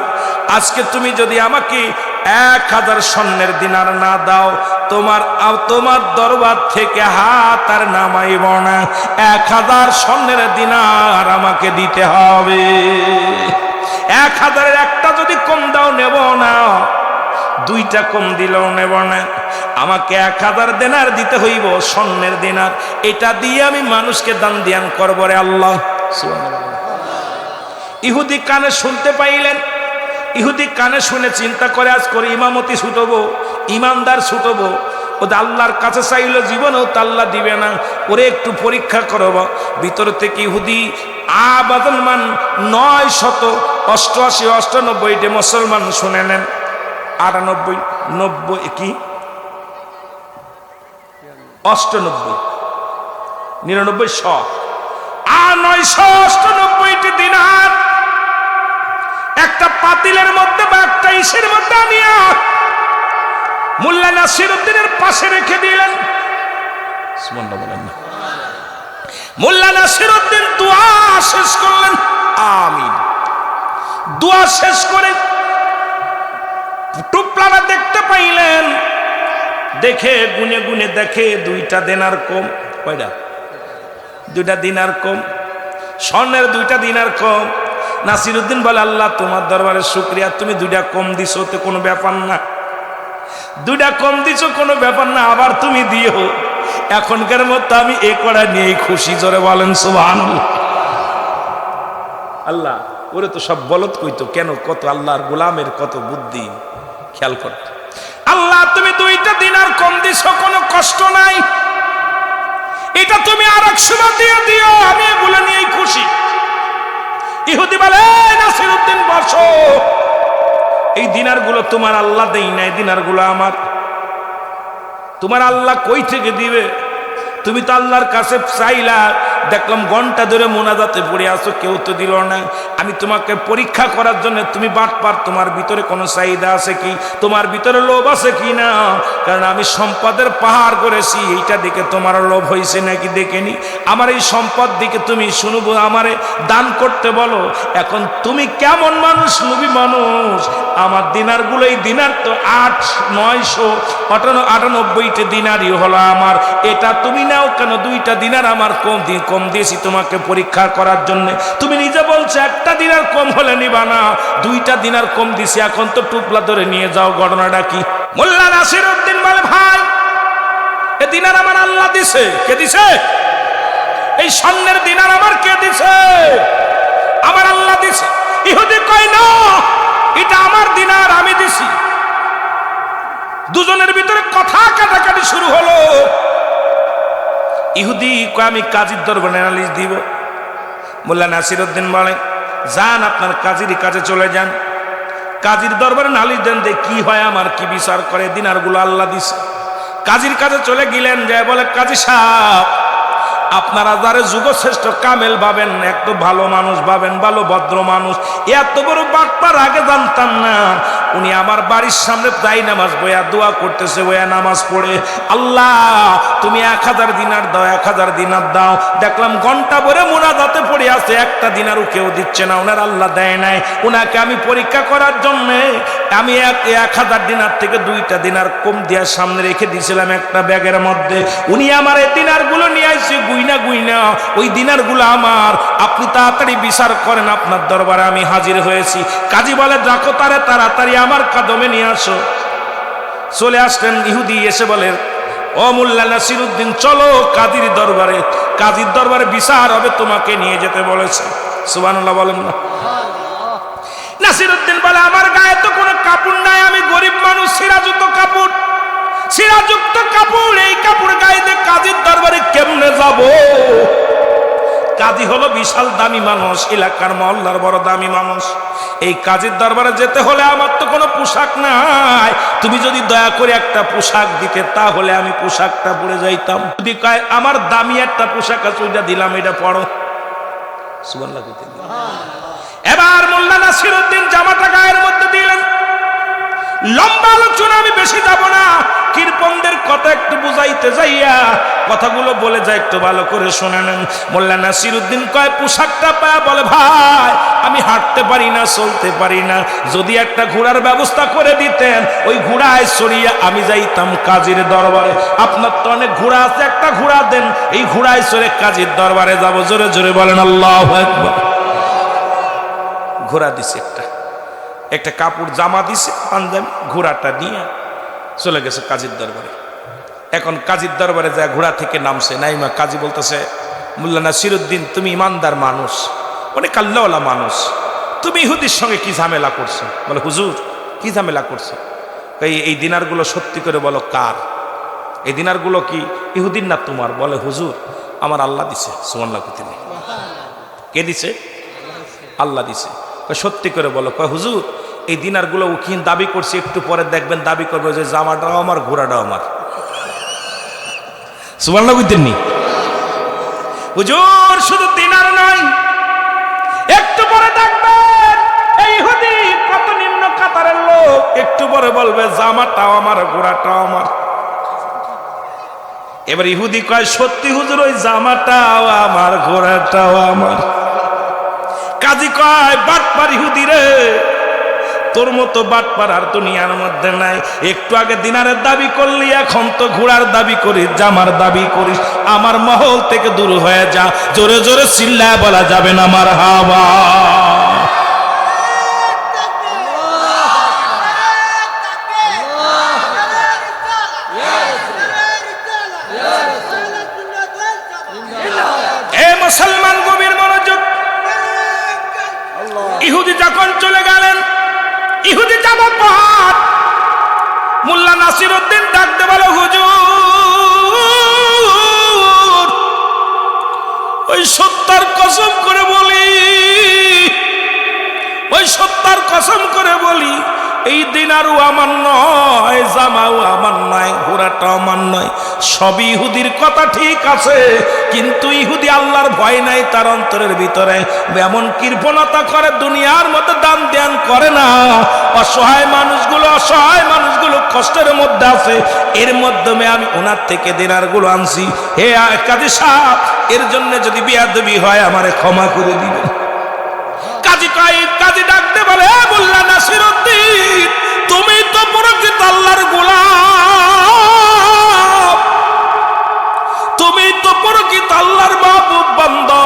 আজকে তুমি যদি আমাকে 1000 স্বর্ণের দিনার না দাও, তোমার দরবার থেকে হাত আর নামাইব না। 1000 স্বর্ণের দিনার আমাকে দিতে হবে। 1000-এর একটা যদি কম দাও নেব না, 2টা কম দিলেও নেব না, আমাকে 1000 দিনার দিতে হইব, স্বর্ণের দিনার। এটা দিয়ে আমি মানুষকে দান ধ্যান করব রে আল্লাহ। ইহুদি কানে শুনতে পাইলেন। ইহুদি কানে শুনে চিন্তা করে আজ করে ইমামতি ছুটবো, ইমানদার ছুটবো, ওদের আল্লাহর কাছে চাইলে জীবনেও তো আল্লাহ দিবে না, ওরে একটু পরীক্ষা করব। ভিতর থেকে ইহুদি আবাদমান 988 মুসলমান শুনে নেন। 98 90 কি 98 99 100 আর 998 দিনার একটা পাতিলের মধ্যে বা একটা ইসের মধ্যে আনিয়া মোল্লা নাসিরউদ্দিনের পাশে রেখে দিলেন। সুবহানাল্লাহ বলেন না। মোল্লা নাসিরউদ্দিন দোয়া শেষ করলেন, আমিন। দোয়া শেষ করে টুপলাটা দেখতে পাইলেন, দেখে গুনে গুনে দেখে 2টা দিনার কম। কয়টা? 2টা দিনার কম, স্বর্ণের 2টা দিনার কম। নাসিরউদ্দিন বলে আল্লাহ তোমার দরবারে শুকরিয়া, তুমি 2টা কম দিছো তো কোনো ব্যাপার না, 2টা কম দিছো কোনো ব্যাপার না, আবার তুমি দিও। এখনকার মতো আমি এ করা নিয়ে খুশি। জোরে বলেন সুবহানাল্লাহ। আল্লাহ ওরে তো সব বলত কইতো, কেন কত আল্লাহর গোলামের কত বুদ্ধি, খেয়াল কর। আল্লাহ তুমি 2টা দিনার কম দিছো, কোনো কষ্ট নাই, এটা তুমি আর 100 দিয়ে দিও, আমি এগুলো নিয়েই খুশি। ইহুদি বলে নাসিরউদ্দিন বসো, এই দিনারগুলো তোমার আল্লাহ দেই নাই, দিনারগুলো আমার। তোমার আল্লাহ কই থেকে দিবে? তুমি তো আল্লাহর কাছে চাইলা, দেখলাম ঘন্টা ধরে মোনাজাতে পড়ে আসো, কেউ তো দিল না। আমি তোমাকে পরীক্ষা করার জন্য, তুমি বাটপার, তোমার ভিতরে কোনো চাহিদা আছে কি, তোমার ভিতরে লোভ আছে কি না? কারণ আমি সম্পদের পাহাড় করেছি, এইটা দিকে তোমার লোভ হয়েছে নাকি দেখেনি। আমার এই সম্পদ দিকে তুমি শুনবো, আমারে দান করতে বলো। এখন তুমি কেমন মানুষ, লোভী মানুষ। আমার দিনারগুলো, এই দিনার তো 998 দিনারই হলো আমার, এটা তুমি নাও কেন? 2টা দিনার আমার কম দিয়েছি তোমাকে পরীক্ষা করার জন্য। তুমি নিজে বলছো 1টা দিনার কম হলে নিবা না, 2টা দিনার কম দিছি, এখন তো টুপলা ধরে নিয়ে যাও। ঘটনাটা কি? মোল্লা নাসিরউদ্দিন বলে ভাই, এ দিনার আমার আল্লাহ দিছে। কে দিছে? এই স্বর্ণের দিনার আমার কে দিছে? আমার আল্লাহ দিছে। ইহুদি কয় না, এটা আমার দিনার, আমি দিছি। দুজনের ভিতরে কথা কাটাকাটি শুরু হলো। ইহুদি কয় আমি কাজীর দরবারে নালিশ দিব। মোল্লা নাসিরউদ্দিন বলে যান, আপনার কাজীর কাছে চলে যান, কাজীর দরবারে নালিশ দেন, যে কি হয়, আমার কি বিচার করে, দিনারগুলো আল্লাহ দিছে। কাজীর কাছে চলে গেলেন, যায় বলে কাজী সাহেব, আপনারা যারে যুগশ্রেষ্ঠ কামেল ভাবেন, একটু ভালো মানুষ ভাবেন, ভালো ভদ্র মানুষ, এত বড় বাটপার আগে জানতাম না। উনি আমার বাড়ির সামনে তাই নামাজ বইয়া দোয়া করতেছে, বইয়া নামাজ পড়ে, আল্লাহ তুমি 1000 দিনার দাও, 1000 দিনার দাও। দেখলাম ঘন্টা ভরে মোনাজাতে পড়ে আছে, 1টা দিনারও কেউ দিচ্ছে না, ওনার আল্লাহ দেয় নাই। ওনাকে আমি পরীক্ষা করার জন্য আমি 1000 দিনার থেকে 2টা দিনার কম দিয়া সামনে রেখে দিয়েছিলাম একটা ব্যাগের মধ্যে। উনি আমার এই দিনারগুলো নিয়ে আসছে গুইনা ওই দিনারগুলো আমার, আপনি তাড়াতাড়ি বিচার করেন, আপনার দরবারে আমি হাজির হয়েছি। কাজী বলে রাখো তারে, তাড়াতাড়ি আমার কদমে নিয়ে আসো। চলে আসলেন ইহুদি, এসে বলে ও মোল্লা নাসিরউদ্দিন চলো কাজীর দরবারে, কাজীর দরবারে বিচার হবে, তোমাকে নিয়ে যেতে বলেছে। সুবহানাল্লাহ বলেন না। নাসিরউদ্দিন বলে আমার গায়ে তো কোনো কাপড় নাই, আমি গরিব মানুষ, ছিঁড়াযুক্ত কাপড়, এই কাপড় গায়ে দিয়ে কাজীর দরবারে কেমনে যাব? কাজী হলো বিশাল দামি মানুষ, এলাকার মহল্লার বড় দামি মানুষ। এই কাজীর দরবারে যেতে হলে আমার তো কোনো পোশাক নাই, তুমি যদি দয়া করে একটা পোশাক দিতে তাহলে আমি পোশাকটা পরে যাইতাম। যদি কয় আমার দামি একটা পোশাক আছে ওইটা দিলাম, এটা পড়ো। সুবহানাল্লাহ। এবার মোল্লা নাসিরউদ্দিন জামাটা গায়ের মধ্যে দিলেন। লম্বা আলোচনা আমি বেশি যাব না, কৃপণদের কথা একটু বুঝাইতে যাইয়া কথাগুলো বলে যায়, একটু ভালো করে শুনে নেন। মোল্লা নাসিরউদ্দিন কয় পোশাকটা পায় বলে ভাই আমি হাঁটতে পারি না, চলতে পারি না, যদি একটা ঘোড়ার ব্যবস্থা করে দিতেন ওই ঘোড়ায় চড়িয়ে আমি যাইতাম কাজীর দরবারে। আপনার তো অনেক ঘোড়া আছে, একটা ঘোড়া দেন, এই ঘোড়ায় চড়ে কাজীর দরবারে যাব। জোরে জোরে বলেন আল্লাহু আকবার। ঘোড়া দিছে, একটা কাপড় জামা দিছে, পাঞ্জাবি, ঘোড়াটা নিয়ে চলে গেছে কাজীর দরবারে। এখন কাজীর দরবারে যায়, ঘোড়া থেকে নামছে, নাইমা কাজী বলতেছে মোল্লা নাসিরউদ্দিন তুমি ইমানদার মানুষ, অনেক আল্লাহওয়ালা মানুষ, তুমি ইহুদির সঙ্গে কি ঝামেলা করছো? বলে হুজুর কি ঝামেলা করছো? এই দিনারগুলো সত্যি করে বলো কার? এই দিনারগুলো কি ইহুদির না তোমার? বলে হুজুর আমার আল্লাহ দিছে। সুবহানাল্লাহ। কে দিছে? আল্লাহ দিছে। সত্যি করে বলো। কয় হুজুর এই দিনারগুলো উকিল দাবি করছে, একটু পরে দেখবেন দাবি করবে যে জামাটাও আমার, ঘোড়াটাও আমার। সুবহানাল্লাহ বুঝতেননি? হুজুর শুধু দিনার নয়, একটু পরে দেখবেন এই ইহুদি কত নিম্ন কাতারের লোক, একটু পরে বলবে জামাটাও আমার, ঘোড়াটাও আমার। এবার ইহুদি কয় সত্যি হুজুর ওই জামাটাও আমার, ঘোড়াটাও আমার। কাজী কয় বাটপার ইহুদি রে, তোর মতো বাটপার আর দুনিয়ার মধ্যে নাই। একটু আগে দিনারের দাবি করলি, এখন তো ঘোড়ার দাবি করিস, জামার দাবি করিস। আমার মহল থেকে দূর হয়ে যা। জোরে জোরে চিল্লায় বলা যাবে না মারহাবা। এ মুসলমান গভীর মনোযোগ। ইহুদি যখন চলে গেলেন, ইহুদি যাবার পর মোল্লা নাসিরউদ্দিন ডাকতে বলে হুজুর ওই সত্তার কসম করে বলি, ওই সত্তার কসম করে বলি এই দিনারও আমার নয়, জামাও আমার নয়, ঘোড়াটাও আমার নয়। সবই ইহুদির কথা ঠিক আছে, কিন্তু ইহুদি আল্লাহর ভয় নাই তার অন্তরের ভিতরে, এমন কৃপণতা করে, দুনিয়ার মতো দান ধ্যান করে না। অসহায় মানুষগুলো কষ্টের মধ্যে আছে, এর মাধ্যমে আমি ওনার থেকে দিনারগুলো আনছি। হে কাজী সাহেব, এর জন্য যদি বেয়াদবি হয় আমারে ক্ষমা করে দিবেন। কাজী ডাকতে বলে মোল্লা নাসিরউদ্দিন তুমি তো প্রকৃত আল্লাহর গোলাম, তুমি তো প্রকৃত আল্লাহর মাহবুব বান্দা,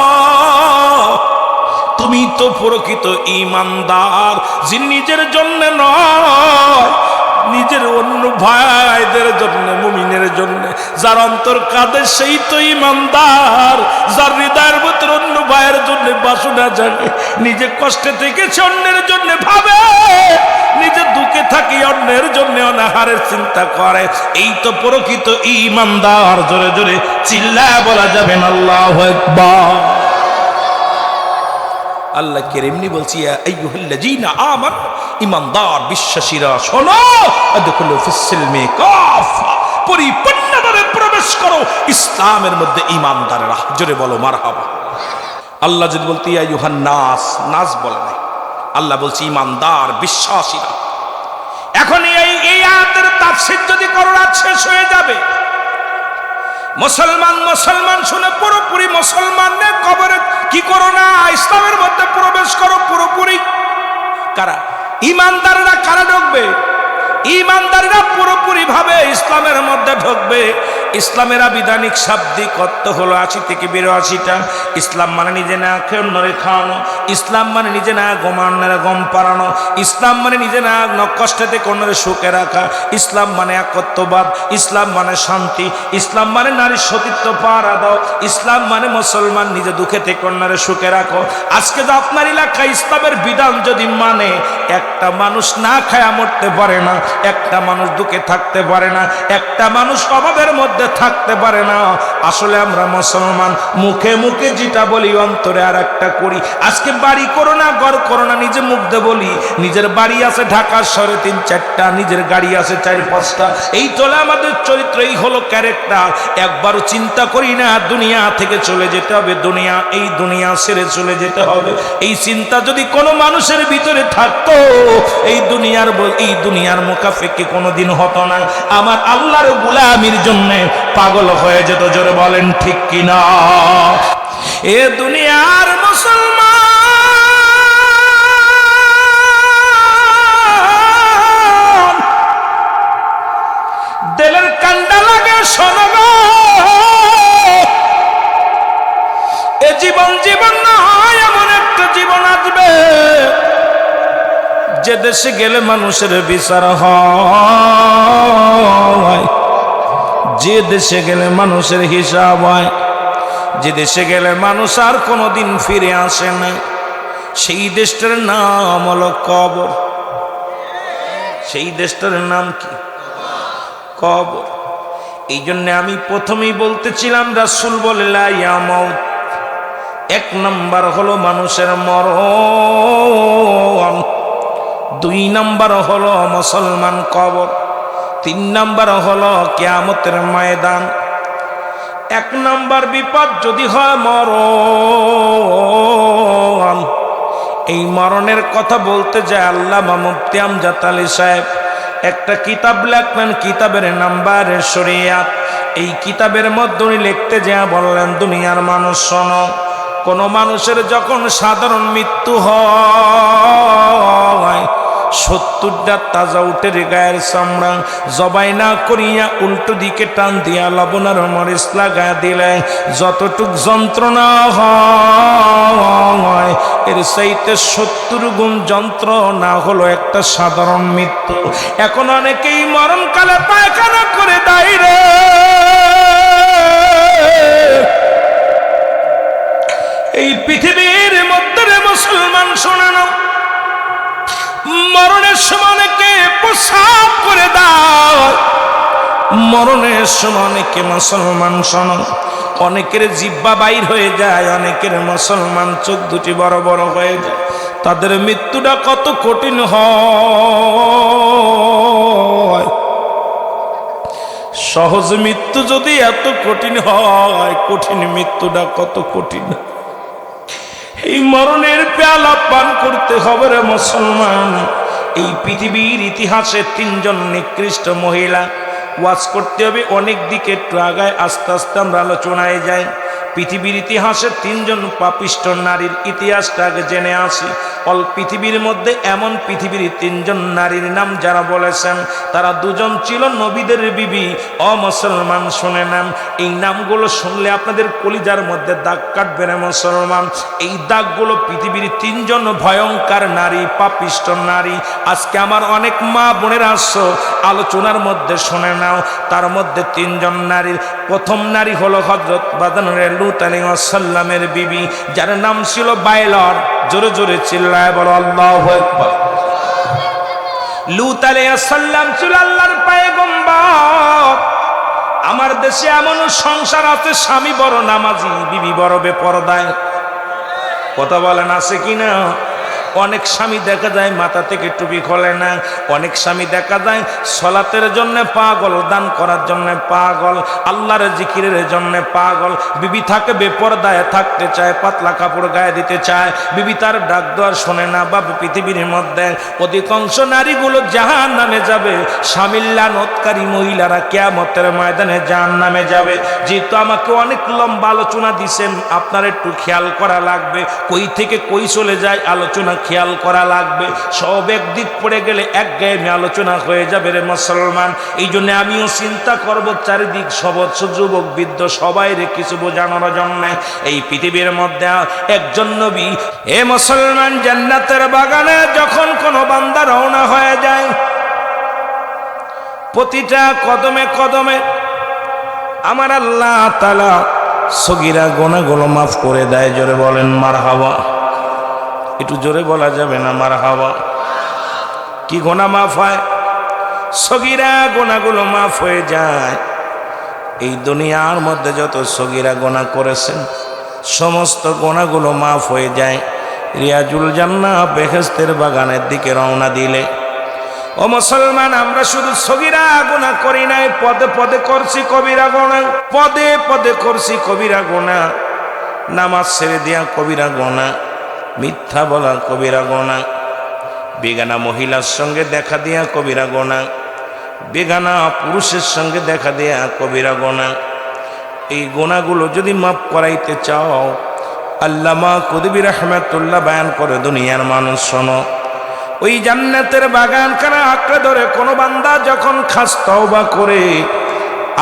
তুমি তো প্রকৃত ঈমানদার, যিনি নিজের জন্য নয় নিজের অন্য ভাইদের জন্য, মুমিনের জন্য যার অন্তর কাঁদে সেই তো ঈমানদার, যার হৃদয়ের ভিতরে অন্য ভাইয়ের জন্য বাসনা জাগে, নিজে কষ্টে থেকেছে অন্যের জন্য ভাবে, নিজে দুঃখে থাকি অন্যের জন্য অনাহারের চিন্তা করে, এই তো প্রকৃত ঈমানদার। জোরে জোরে চিল্লায় বলা যাবে না আল্লাহু আকবার। আল্লাহ কেরিমনি বলছি আইয়ুহাল্লাযীনা আমানু, ঈমানদার বিশ্বাসীরা শোনো, আদখুলু ফিস-সিলমি কাফা, পরিপূর্ণভাবে প্রবেশ করো ইসলামের মধ্যে ঈমানদাররা। জোরে বলো মারহাবা। আল্লাহ যদি বলতে আইয়ুহান নাস, নাস বলে নাই, আল্লাহ বলছে ঈমানদার বিশ্বাসীরা। এখন এই আয়াতের তাফসীর যদি করো রাত শেষ হয়ে যাবে। মুসলমান শুনে পুরোপুরি মুসলমানদের কবরে কি করো না, ইসলামের মধ্যে প্রবেশ করো পুরোপুরি। কারা? ইমানদাররা কারা ঢুকবে? ইমানদাররা পুরোপুরি ভাবে ইসলামের মধ্যে ঢুকবে। ইসলামের আবিধানিক শাব্দিক অর্থ হলো 80 থেকে 82টা। ইসলাম মানে নিজে না খেয়ে অন্যরে খাওয়ানো, ইসলাম মানে নিজে না ঘুমানোর গম পাড়ানো, ইসলাম মানে নিজে না কষ্টে থেকে অন্যরে সুখে রাখা, ইসলাম মানে একত্ববাদ, ইসলাম মানে শান্তি, ইসলাম মানে নারীর সতীত্ব পাহারা দাও, ইসলাম মানে মুসলমান নিজে দুঃখে থেকে অন্যরে সুখে রাখো। আজকে যে আপনার এলাকায় ইসলামের বিধান যদি মানে, একটা মানুষ না খায়া মরতে পারে না, একটা মানুষ দুঃখে থাকতে পারে না, একটা মানুষ অভাবের মধ্যে থাকতে পারে না। আসলে আমরা মুসলমান, মুখে মুখে যেটা বলি অন্তরে আর একটা করি। আজকে বাড়ি করো না, ঘর করো না, নিজে মুখ দিয়ে বলি নিজের বাড়ি আছে ঢাকার শহরে 3-4টা, নিজের গাড়ি আছে 4-5টা। এই তোলা আমাদের চরিত্র, এই হলো ক্যারেক্টার। একবারও চিন্তা করি না দুনিয়া থেকে চলে যেতে হবে, দুনিয়া এই দুনিয়া ছেড়ে চলে যেতে হবে। এই চিন্তা যদি কোনো মানুষের ভিতরে থাকতো, এই দুনিয়ার মুখাফেকি কোনোদিন হতো না। আমার আল্লাহর গোলামির জন্য পাগল হয়ে যেত। জোরে বলেন ঠিক কিনা? এ দুনিয়ার মুসলমান, দিলের কান্ডা লাগে শোনো গো, এ জীবন না হয়, এমন একটা জীবন আসবে যে দেশে গেলে মানুষের বিচার হয়, যে দেশে গেলে মানুষের হিসাব হয়, যে দেশে গেলে মানুষ আর কোনোদিন ফিরে আসে না। সেই দেশটার নাম হলো কবর। সেই দেশটার নাম কি? কবর। এই জন্য আমি প্রথমেই বলতেছিলাম, রাসূল বলে লা ইয়া মাউত, 1 নাম্বার হলো মানুষের মরণ, 2 নাম্বার হলো মুসলমান কবর, 3 নাম্বার হলো কিয়ামতের ময়দান। 1 নাম্বার বিপদ যদি হয় মরণ। এই মরণের কথা বলতে যায় আল্লামা মুফতি আমজাদ আলী সাহেব একটা কিতাব লেখলেন, কিতাবের নাম্বার শরিয়াত। এই কিতাবের মধ্যে উনি লিখতে যা বললেন, দুনিয়ার মানুষ শোনো, কোন মানুষের যখন সাধারণ মৃত্যু হয়, 70টা তাজা উটের গায়ের চামড়া জবাই না করিয়া উল্টো দিকে টান দিয়া লবণ আর মরিচ লাগায় দিলে যতটুক যন্ত্রণা হয়, এর চাইতে 70 গুণ যন্ত্রণা হলো একটা সাধারণ মৃত্যু। এখন অনেকেই মরণকালে পায়খানা করে দেয় রে। এই পৃথিবীর মধ্যে মুসলমান শোনে না, মরণের সময় অনেকে প্রসাব করে দাও, মরণের সময় অনেকে মুসলমান শোনো, অনেকের জিহ্বা বাইর হয়ে যায়, অনেকের মুসলমান চোখ দুটি বড় বড় হয়ে যায়। তাদের মৃত্যুটা কত কঠিন হয়। সহজ মৃত্যু যদি এত কঠিন হয়, কঠিন মৃত্যুটা কত কঠিন। এই মরণের পেয়ালা পান করতে হবে রে মুসলমান। এই পৃথিবীর ইতিহাসে 3 জন নিকৃষ্ট মহিলা, ওয়াজ করতে হবে অনেক দিকে, একটু আগায় আস্তে আস্তে আমরা আলোচনায় যাই। পৃথিবীর ইতিহাসে 3 জন পাপিষ্ট নারীর ইতিহাসটা আগে জেনে আসি। পৃথিবীর মধ্যে এমন পৃথিবীর 3 জন নারীর নাম যারা বলেছেন, তারা 2 জন ছিল নবীদের বিবি। মুসলমান শুনে নেন, এই নামগুলো শুনলে আপনাদের কলিজার মধ্যে দাগ কাটবে না মুসলমান। এই দাগগুলো পৃথিবীর 3 জন ভয়ঙ্কর নারী, পাপিষ্ট নারী। আজকে আমার অনেক মা বোনেরা আসছো, আলোচনার মধ্যে শুনে নাও। তার মধ্যে 3 জন নারীর প্রথম নারী হলো হযরত বাদনের লূত আলাইহিস সালামের বিবি, যার নাম ছিল বাইলর। জোরে জোরে চিল্লায় বলো আল্লাহু আকবার। লূত আলাইহিস সালাম ছিল আল্লাহর পয়গম্বর। আমার দেশে এমন সংসার আছে, স্বামী বড় নামাজি, বিবি বড় বেপরদায়। কথা বলেন আছে কিনা? অনেক স্বামী দেখা যায় মাথা থেকে টুপি খোলে না, অনেক স্বামী দেখা যায় সলাতের জন্য পাগল, দান করার জন্য পাগল, আল্লাহর জিকিরের জন্য পাগল। বিবি থাকে বেপরদায় থাকতে চায়, পাতলা কাপড় গায়ে দিতে চায়, বিবি তার ডাক দেওয়ার শোনে না। বাবু পৃথিবীর মধ্যে অধিকাংশ নারীগুলো জাহান্নামে যাবে, স্বামীর লানতকারী মহিলারা কিয়ামতের ময়দানে জাহান্নামে যাবে। যেহেতু আমাকে অনেক লম্বা আলোচনা দিছেন, আপনার একটু খেয়াল করা লাগবে, কই থেকে কই চলে যায় আলোচনা খেয়াল করা লাগবে। সব একদিক পড়ে গেলে একঘেয়েমি আলোচনা হয়ে যাবে রে মুসলমান। এই জন্য আমিও চিন্তা করব চারিদিক সবৎস যুবক বৃদ্ধ সবাই রে কিছু বোঝানোর জন্য। এই পৃথিবীর মধ্যে একজন নবী, এ মুসলমান, জান্নাতের বাগানে যখন কোনো বান্দা রওনা হয়ে যায়, প্রতিটা কদমে কদমে আমার আল্লাহ তাআলা সগীরা গুনাহগুলো মাফ করে দেয়। জোরে বলেন মারহাবা। একটু জোরে বলা যাবে না মারহাবা? কি গুনাহ মাফ হয়? সগীরা গুনাহগুলো মাফ হয়ে যায়। এই দুনিয়ার মধ্যে যত সগীরা গুনাহ করেছেন সমস্ত গুনাহগুলো মাফ হয়ে যায়। রিয়াজুল জান্নাহ বেহেশতের বাগানের দিকে রওনা দিলে, ও মুসলমান, আমরা শুধু সগীরা গুনাহ করি নাই, পদে পদে করছি কবিরা গুনাহ, পদে পদে করছি কবিরা গুনাহ। নামাজ ছেড়ে দেয়া কবিরা গুনাহ, মিথ্যা বলা কবিরা গুনাহ, বেগানা মহিলার সঙ্গে দেখা দেয়া কবিরা গুনাহ, বেগানা পুরুষের সঙ্গে দেখা দেয়া কবিরা গুনাহ। এই গুনাহগুলো যদি মাফ করাইতে চাও, আল্লামা কুতুবী রাহমাতুল্লাহ বয়ান করে, দুনিয়ার মানুষ শোনো, ওই জান্নাতের বাগানখানা আঁকড়ে ধরে কোনো বান্দা যখন খাস তওবা করে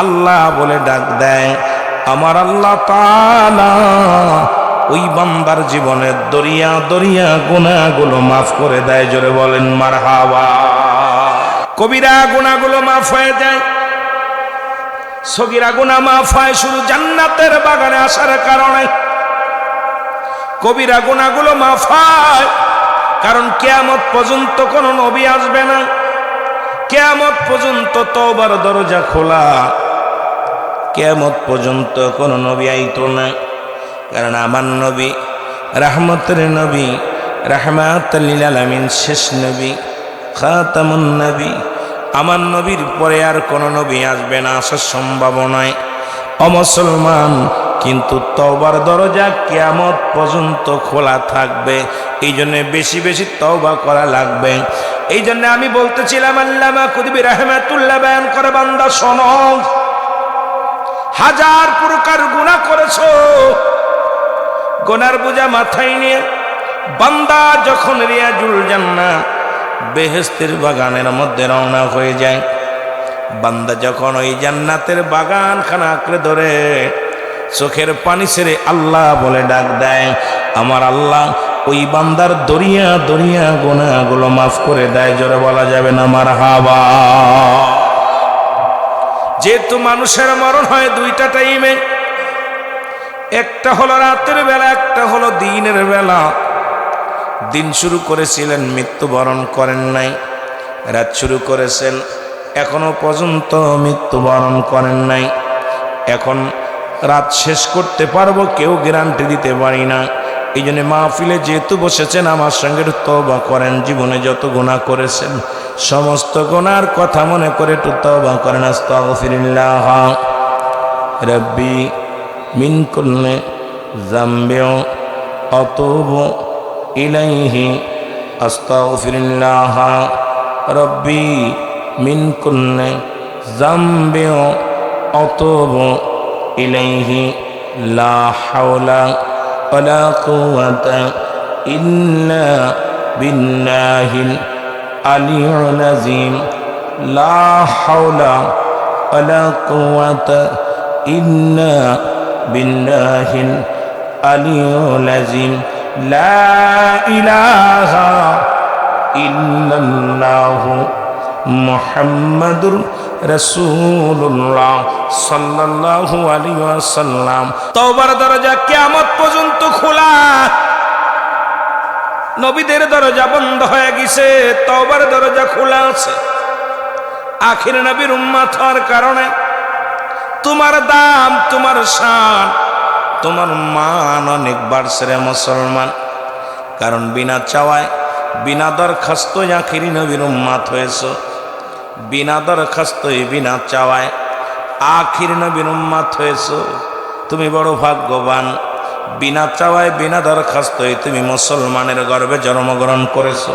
আল্লাহ বলে ডাক দেয়, আমার আল্লাহ তাআলা ওই বান্দার জীবনের দরিয়া দরিয়া গুনাহগুলো মাফ করে দেয়। জোরে বলেন মারহাবা। কবিরা গুনাহগুলো মাফ হয়ে যায়, সগীরা গুনাহ মাফ হয় শুধু জান্নাতের বাগানে আসার কারণে। কবিরা গুনাহগুলো মাফ হয় কারণ কিয়ামত পর্যন্ত কোনো নবী আসবে না, কিয়ামত পর্যন্ত তওবার দরজা খোলা, কিয়ামত পর্যন্ত কোনো নবী আইতো না। কারণ আমার নবী রাহমতের নবী, রাহমাতুল লিল আলামিন, শেষ নবী, খাতামুন নবী। আমার নবীর পরে আর কোনো নবী আসবে না, আসার সম্ভাবনায়। ও মুসলমান, কিন্তু তওবার দরজা কিয়ামত পর্যন্ত খোলা থাকবে। এই জন্য বেশি বেশি তওবা করা লাগবে। এই জন্য আমি বলতেছিলাম, আল্লামা কুতুবী রাহমাতুল্লাহ বয়ান করে, বান্দা শোনো, হাজার প্রকার গুনাহ করেছো, গুনার বোঝা মাথায় নিয়ে বান্দা যখন রিয়াজুল জান্নাহ বেহেশতের বাগানের মধ্যে রওনা হয়ে যায়, বান্দা যখন ওই জান্নাতের বাগানখানা আঁকড়ে ধরে চোখের পানি ছেড়ে আল্লাহ বলে ডাক দেয়, আমার আল্লাহ ওই বান্দার দরিয়া দরিয়া গুনাহগুলো মাফ করে দেয়। জোরে বলা যাবে না মারহাবা। যেহেতু মানুষের মরণ হয় দুইটা টাইমে, একটা হলো রাতের বেলা, একটা হলো দিনের বেলা। দিন শুরু করেছিলেন, মৃত্যুবরণ করেন নাই। রাত শুরু করেছেন, এখনো পর্যন্ত মৃত্যুবরণ করেন নাই। এখন রাত শেষ করতে পারবো কেউ গ্যারান্টি দিতে পারি না। এই জন্য মাহফিলে যেহেতু বসেছেন, আমার সঙ্গে তওবা করেন। জীবনে যত গুনাহ করেছেন সমস্ত গুনার কথা মনে করে একটু তওবা করেন। আস্তাগফিরুল্লাহ রাব্বি মিন কুল্লি যামবিন আতুবু ইলাইহি, আস্তাগফিরুল্লাহ রাব্বি মিন কুল্লি যামবিন আতুবু ইলাইহি, লা হাওলা ওয়ালা কুওয়াতা ইল্লা বিল্লাহিল আলিয়্যিল আযীম, লা হাওলা ওয়ালা কুওয়াতা ইল্লা বিল্লাহিল আলিয়্যিল আযীম, লা ইলাহা ইল্লাল্লাহু মুহাম্মাদুর রাসূলুল্লাহ সাল্লাল্লাহু আলাইহি ওয়াসাল্লাম। তওবার দরজা কিয়ামত পর্যন্ত খোলা, নবীদের দরজা বন্ধ হয়ে গেছে, তওবার দরজা খোলা আছে। আখির নবীর উম্মত হওয়ার কারণে তোমার দাম, তোমার শান, তোমার মান অনেক বাড়ছে রে মুসলমান। কারণ বিনা চাওয়ায়, বিনা দরখাস্তই আখিরি নবীর উম্মত হয়েছে। বিনা দরখাস্তই, বিনা চাওয়ায় আখির নবীর উম্মত হয়েছে। তুমি বড় ভাগ্যবান। বিনা চাওয়ায়, বিনা দরখাস্তই তুমি মুসলমানের গর্ভে জন্মগ্রহণ করেছো।